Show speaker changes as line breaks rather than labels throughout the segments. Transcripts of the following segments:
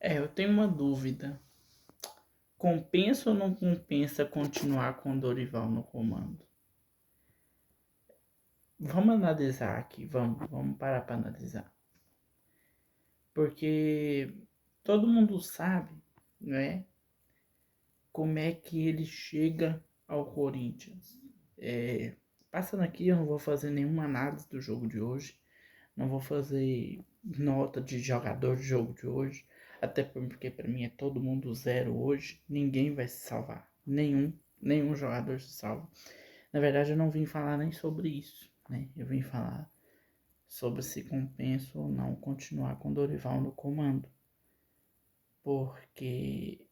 Eu tenho uma dúvida. Compensa ou não compensa continuar com o Dorival no comando? Vamos analisar aqui, vamos parar para analisar. Porque todo mundo sabe, né, como é que ele chega ao Corinthians. Passando aqui, eu não vou fazer nenhuma análise do jogo de hoje, não vou fazer nota de jogador do jogo de hoje, até porque para mim é todo mundo zero hoje, ninguém vai se salvar, nenhum jogador se salva. Na verdade, eu não vim falar nem sobre isso, né? Eu vim falar sobre se compensa ou não continuar com Dorival no comando, porque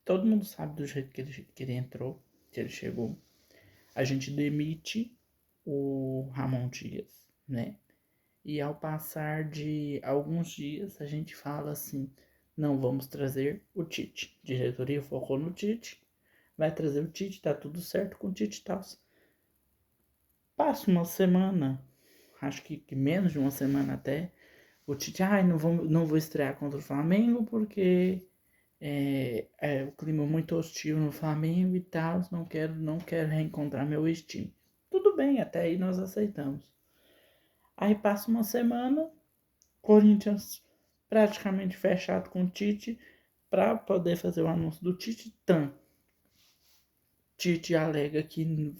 todo mundo sabe do jeito que ele entrou, que ele chegou. A gente demite o Ramon Dias, né? E ao passar de alguns dias, a gente fala assim: não vamos trazer o Tite. A diretoria focou no Tite, vai trazer o Tite, tá tudo certo com o Tite e tal. Passa uma semana, acho que menos de uma semana até, o Tite, não vou estrear contra o Flamengo porque o clima muito hostil no Flamengo e tal, não quero reencontrar meu ex-time. Tudo bem, até aí nós aceitamos. Aí passa uma semana, Corinthians praticamente fechado com o Tite para poder fazer o anúncio do Tite. Tite alega que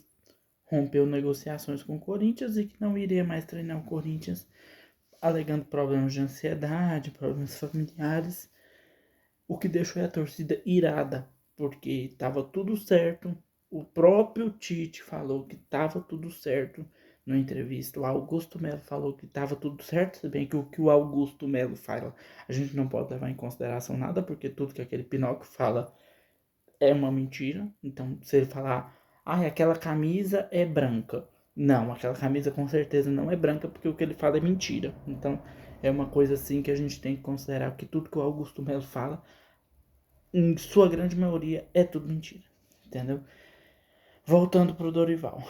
rompeu negociações com o Corinthians e que não iria mais treinar o Corinthians, alegando problemas de ansiedade, problemas familiares, o que deixou a torcida irada, porque estava tudo certo. O próprio Tite falou que estava tudo certo na entrevista. O Augusto Melo falou que estava tudo certo, se bem que o que o Augusto Melo fala, a gente não pode levar em consideração nada, porque tudo que aquele Pinóquio fala é uma mentira. Então, se ele falar, aquela camisa é branca. Não, aquela camisa com certeza não é branca, porque o que ele fala é mentira. Então, é uma coisa assim que a gente tem que considerar que tudo que o Augusto Melo fala, em sua grande maioria, é tudo mentira. Entendeu? Voltando pro Dorival.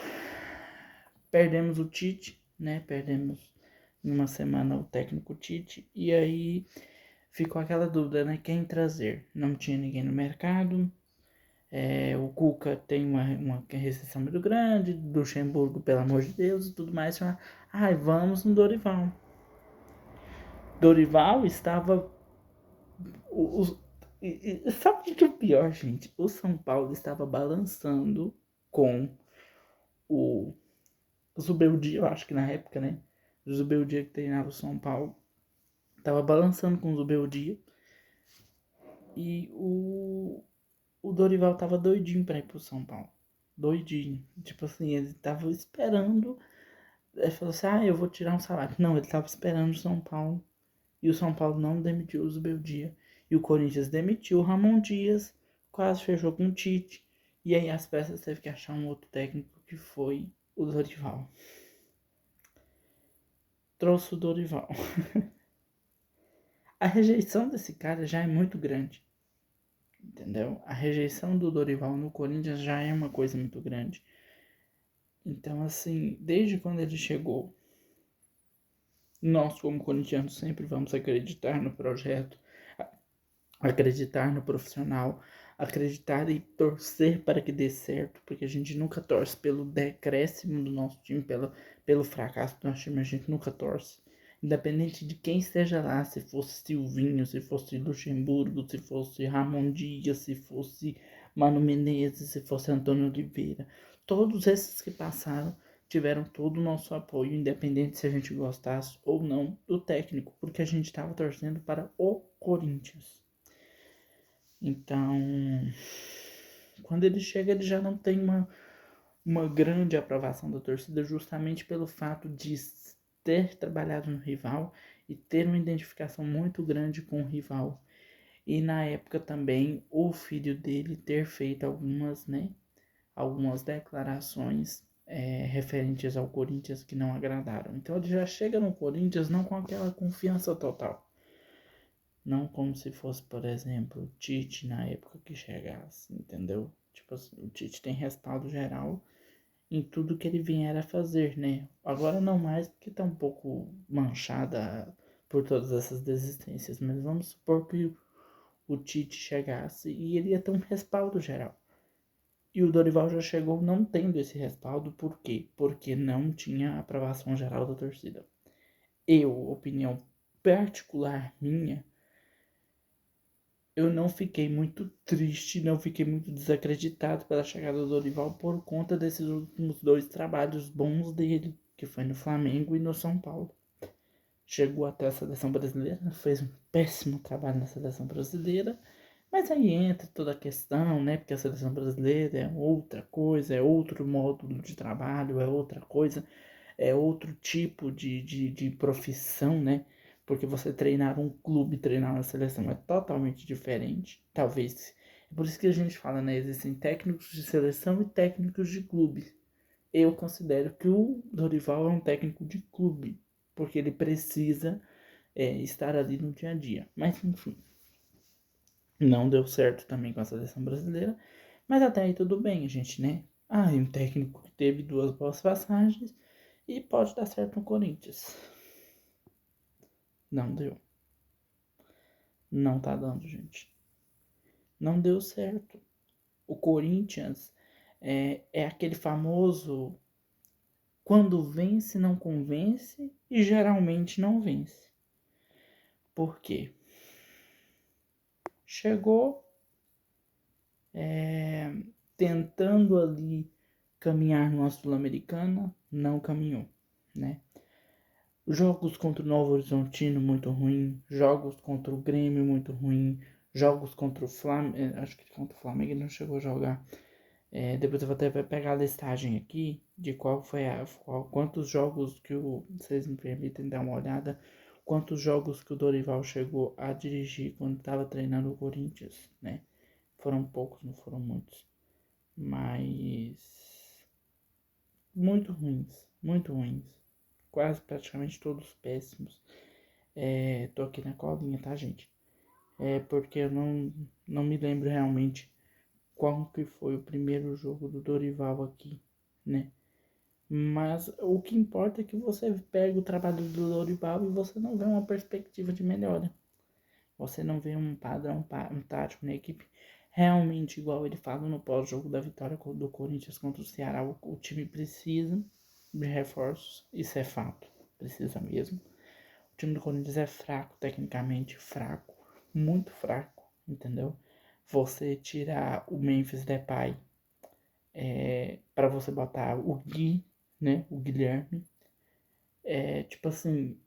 Perdemos o Tite, né? Perdemos em uma semana o técnico Tite. E aí ficou aquela dúvida, né? Quem trazer? Não tinha ninguém no mercado. O Cuca tem uma restrição muito grande, do Luxemburgo, pelo amor de Deus, e tudo mais. Vamos no Dorival. Dorival estava. Sabe o que é o pior, gente? O São Paulo estava balançando com o Zubeldia, eu acho que na época, né? O Zubeldia que treinava o São Paulo. Estava balançando com o Zubeldia. E o Dorival tava doidinho pra ir pro São Paulo. Doidinho. Tipo assim, ele tava esperando. Ele falou assim: eu vou tirar um salário. Não, ele tava esperando o São Paulo. E o São Paulo não demitiu o Zubeldia. E o Corinthians demitiu o Ramon Dias. Quase fechou com o Tite. E aí as peças teve que achar um outro técnico que foi o Dorival. Trouxe o Dorival. A rejeição desse cara já é muito grande. Entendeu? A rejeição do Dorival no Corinthians já é uma coisa muito grande. Então, assim, desde quando ele chegou, nós, como corintianos, sempre vamos acreditar no projeto, acreditar no profissional, acreditar e torcer para que dê certo, porque a gente nunca torce pelo decréscimo do nosso time, pelo fracasso do nosso time, a gente nunca torce. Independente de quem esteja lá, se fosse Silvinho, se fosse Luxemburgo, se fosse Ramon Dias, se fosse Mano Menezes, se fosse Antônio Oliveira, todos esses que passaram tiveram todo o nosso apoio, independente se a gente gostasse ou não do técnico, porque a gente estava torcendo para o Corinthians. Então, quando ele chega, ele já não tem uma grande aprovação da torcida, justamente pelo fato de ter trabalhado no rival e ter uma identificação muito grande com o rival. E na época também o filho dele ter feito algumas declarações referentes ao Corinthians que não agradaram. Então ele já chega no Corinthians não com aquela confiança total. Não como se fosse, por exemplo, o Tite na época que chegasse, entendeu? Tipo assim, o Tite tem respaldo geral em tudo que ele vier a fazer, né? Agora não mais, porque tá um pouco manchada por todas essas desistências, mas vamos supor que o Tite chegasse e ele ia ter um respaldo geral. E o Dorival já chegou não tendo esse respaldo, por quê? Porque não tinha aprovação geral da torcida. Eu, opinião particular minha, eu não fiquei muito triste, não fiquei muito desacreditado pela chegada do Dorival por conta desses últimos 2 trabalhos bons dele, que foi no Flamengo e no São Paulo. Chegou até a seleção brasileira, fez um péssimo trabalho na seleção brasileira, mas aí entra toda a questão, né? Porque a seleção brasileira é outra coisa, é outro módulo de trabalho, é outra coisa, é outro tipo de profissão, né? Porque você treinar um clube, treinar uma seleção é totalmente diferente. Talvez. É por isso que a gente fala, né? Existem técnicos de seleção e técnicos de clube. Eu considero que o Dorival é um técnico de clube, porque ele precisa estar ali no dia a dia. Mas enfim, não deu certo também com a seleção brasileira, mas até aí tudo bem, a gente, né? Um técnico que teve 2 boas passagens e pode dar certo no Corinthians. Não deu. Não tá dando, gente. Não deu certo. O Corinthians é aquele famoso quando vence não convence e geralmente não vence. Por quê? Chegou tentando ali caminhar numa Sul-Americana, não caminhou, né? Jogos contra o Novo Horizontino muito ruim, jogos contra o Grêmio muito ruim, jogos contra o Flamengo, acho que contra o Flamengo ele não chegou a jogar. Depois eu vou até pegar a listagem aqui de quantos jogos que vocês me permitem dar uma olhada, quantos jogos que o Dorival chegou a dirigir quando estava treinando o Corinthians, né? Foram poucos, não foram muitos, mas muito ruins, muito ruins. Quase praticamente todos péssimos. Tô aqui na colinha, tá, gente? Porque eu não me lembro realmente qual que foi o primeiro jogo do Dorival aqui, né? Mas o que importa é que você pega o trabalho do Dorival e você não vê uma perspectiva de melhora. Você não vê um padrão, um tático na equipe realmente igual ele fala no pós-jogo da vitória do Corinthians contra o Ceará. O time precisa de reforços, isso é fato, precisa mesmo. O time do Corinthians é fraco, tecnicamente fraco, muito fraco, entendeu? Você tirar o Memphis Depay para você botar o Gui, né, o Guilherme, tipo assim,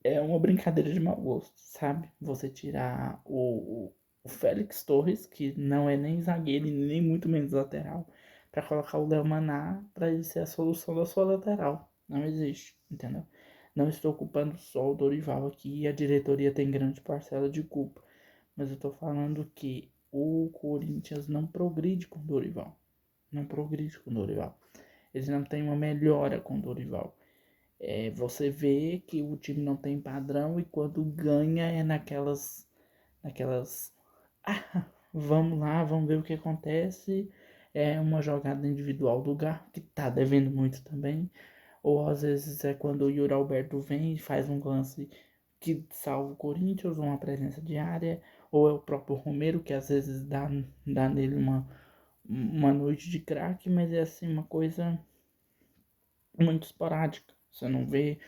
é uma brincadeira de mau gosto, sabe? Você tirar o Félix Torres, que não é nem zagueiro nem muito menos lateral, para colocar o Léo Maná para ele ser a solução da sua lateral. Não existe, entendeu? Não estou culpando só o Dorival aqui e a diretoria tem grande parcela de culpa, mas eu tô falando que o Corinthians não progride com o Dorival. Não progride com o Dorival. Eles não têm uma melhora com o Dorival. Você vê que o time não tem padrão e quando ganha é naquelas, vamos lá, vamos ver o que acontece. É uma jogada individual do Garro, que tá devendo muito também. Ou às vezes é quando o Yuri Alberto vem e faz um lance que salva o Corinthians, uma presença de área. Ou é o próprio Romero, que às vezes dá nele uma noite de craque, mas é assim uma coisa muito esporádica. Você não vê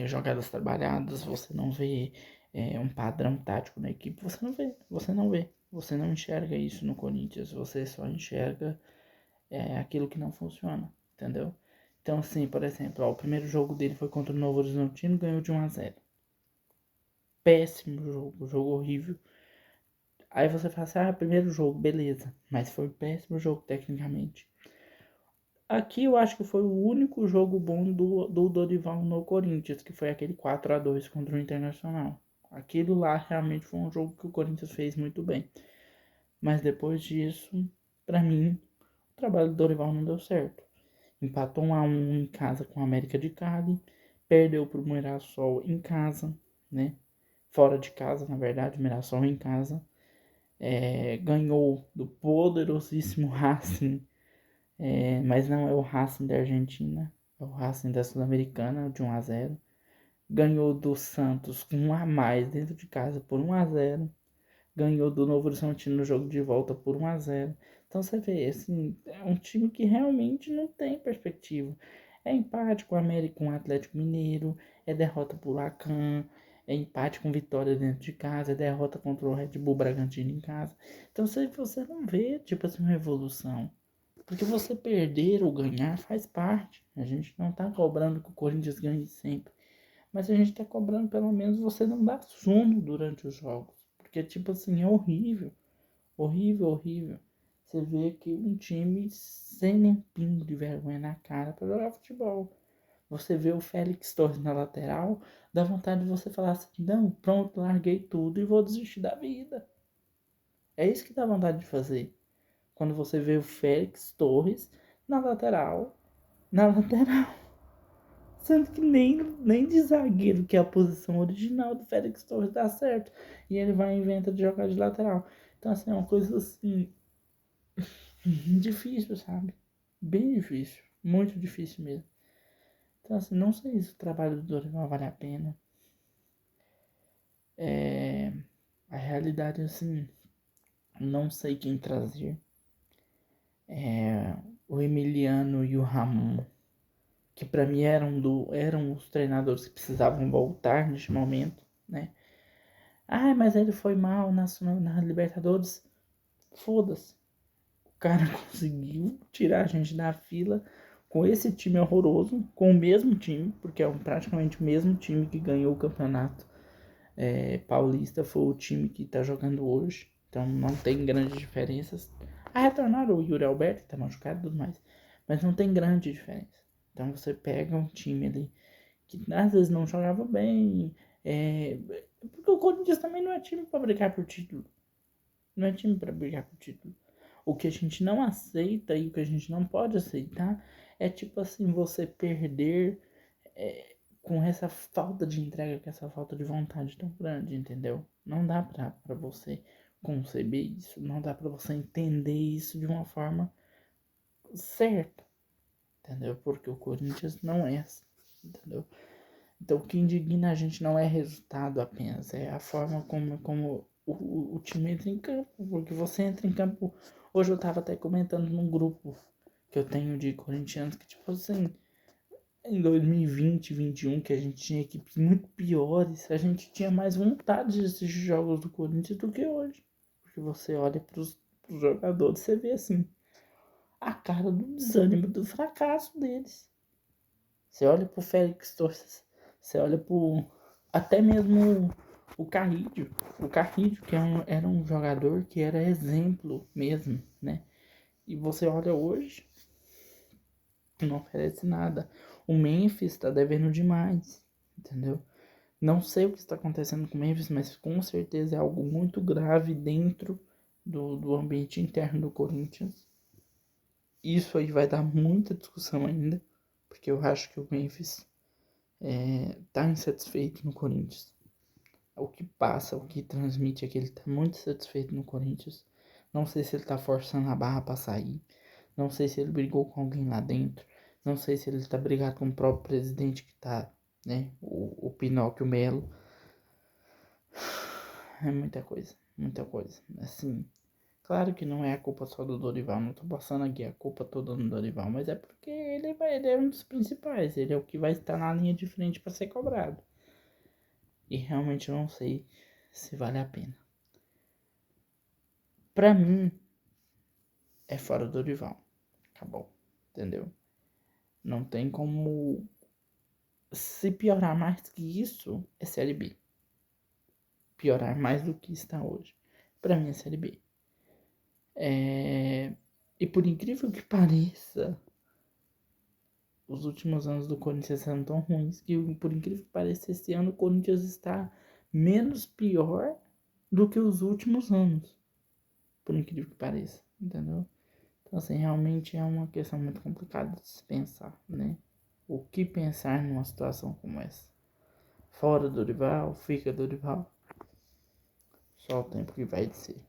jogadas trabalhadas, você não vê um padrão tático na equipe, você não enxerga isso no Corinthians, você só enxerga aquilo que não funciona, entendeu? Então assim, por exemplo, o primeiro jogo dele foi contra o Novo Horizontino, ganhou de 1-0. Péssimo jogo horrível. Aí você fala assim, primeiro jogo, beleza, mas foi péssimo jogo tecnicamente. Aqui eu acho que foi o único jogo bom do Dorival no Corinthians, que foi aquele 4-2 contra o Internacional. Aquilo lá realmente foi um jogo que o Corinthians fez muito bem. Mas depois disso, pra mim, o trabalho do Dorival não deu certo. Empatou 1-1 em casa com a América de Cali, perdeu pro Mirassol em casa, né? Fora de casa, na verdade, o Mirassol em casa. Ganhou do poderosíssimo Racing, mas não é o Racing da Argentina, é o Racing da Sul-Americana, de 1-0. ganhou do Santos com 1 a mais dentro de casa por 1 a 0, ganhou do Novo Horizontino no jogo de volta por 1 a 0. Então você vê, assim, é um time que realmente não tem perspectiva. É empate com o América, com o Atlético Mineiro, é derrota pro Lacan, é empate com vitória dentro de casa, é derrota contra o Red Bull Bragantino em casa. Então você não vê, tipo assim, uma evolução. Porque você perder ou ganhar faz parte. A gente não tá cobrando que o Corinthians ganhe sempre. Mas a gente tá cobrando pelo menos você não dar sono durante os jogos. Porque, tipo assim, é horrível. Horrível, horrível. Você vê que um time sem nem pingo de vergonha na cara pra jogar futebol. Você vê o Félix Torres na lateral, dá vontade de você falar assim, não, pronto, larguei tudo e vou desistir da vida. É isso que dá vontade de fazer. Quando você vê o Félix Torres na lateral, na lateral. Sendo que nem de zagueiro, que é a posição original do Félix Torres, dá certo. E ele vai e inventa de jogar de lateral. Então, assim, é uma coisa assim. Difícil, sabe? Bem difícil. Muito difícil mesmo. Então, assim, não sei se o trabalho do Dorival vale a pena. A realidade, assim, não sei quem trazer. O Emiliano e o Ramon, que pra mim eram os treinadores que precisavam voltar neste momento, né? Ah, mas ele foi mal na Libertadores. Foda-se. O cara conseguiu tirar a gente da fila com esse time horroroso, com o mesmo time, porque é praticamente o mesmo time que ganhou o campeonato paulista, foi o time que tá jogando hoje. Então não tem grandes diferenças. Retornaram o Yuri Alberto, que tá machucado e tudo mais. Mas não tem grande diferença. Então você pega um time ali que às vezes não jogava bem. Porque o Corinthians também não é time para brigar por título. Não é time para brigar por título. O que a gente não aceita e o que a gente não pode aceitar é tipo assim, você perder com essa falta de entrega, com essa falta de vontade tão grande, entendeu? Não dá pra você conceber isso, não dá pra você entender isso de uma forma certa, entendeu? Porque o Corinthians não é assim, entendeu? Então, o que indigna a gente não é resultado apenas, é a forma como o time entra em campo. Porque você entra em campo. Hoje eu tava até comentando num grupo que eu tenho de corintianos que, tipo assim, em 2020, 2021, que a gente tinha equipes muito piores, a gente tinha mais vontade de assistir jogos do Corinthians do que hoje. Porque você olha pros jogadores, você vê assim, a cara do desânimo, do fracasso deles. Você olha pro Félix Torres, você olha pro. Até mesmo o Carrídio. O Carrídio, que era um jogador que era exemplo mesmo, né? E você olha hoje, não oferece nada. O Memphis tá devendo demais, entendeu? Não sei o que está acontecendo com o Memphis, mas com certeza é algo muito grave dentro do ambiente interno do Corinthians. Isso aí vai dar muita discussão ainda, porque eu acho que o Memphis tá insatisfeito no Corinthians. O que passa, o que transmite é que ele tá muito satisfeito no Corinthians. Não sei se ele tá forçando a barra pra sair. Não sei se ele brigou com alguém lá dentro. Não sei se ele tá brigado com o próprio presidente que tá, né? O Pinóquio Melo. É muita coisa, muita coisa. Assim, claro que não é a culpa só do Dorival. Não tô passando aqui a culpa toda no Dorival. Mas é porque ele é um dos principais. Ele é o que vai estar na linha de frente pra ser cobrado. E realmente eu não sei se vale a pena. Pra mim, é fora do Dorival. Acabou. Entendeu? Não tem como. Se piorar mais que isso, é Série B. Piorar mais do que está hoje. Pra mim é Série B. E por incrível que pareça, os últimos anos do Corinthians são tão ruins que, por incrível que pareça, esse ano o Corinthians está menos pior do que os últimos anos. Por incrível que pareça, entendeu? Então, assim, realmente é uma questão muito complicada de se pensar, né? O que pensar numa situação como essa? Fora do Dorival, fica do Dorival. Só o tempo que vai dizer.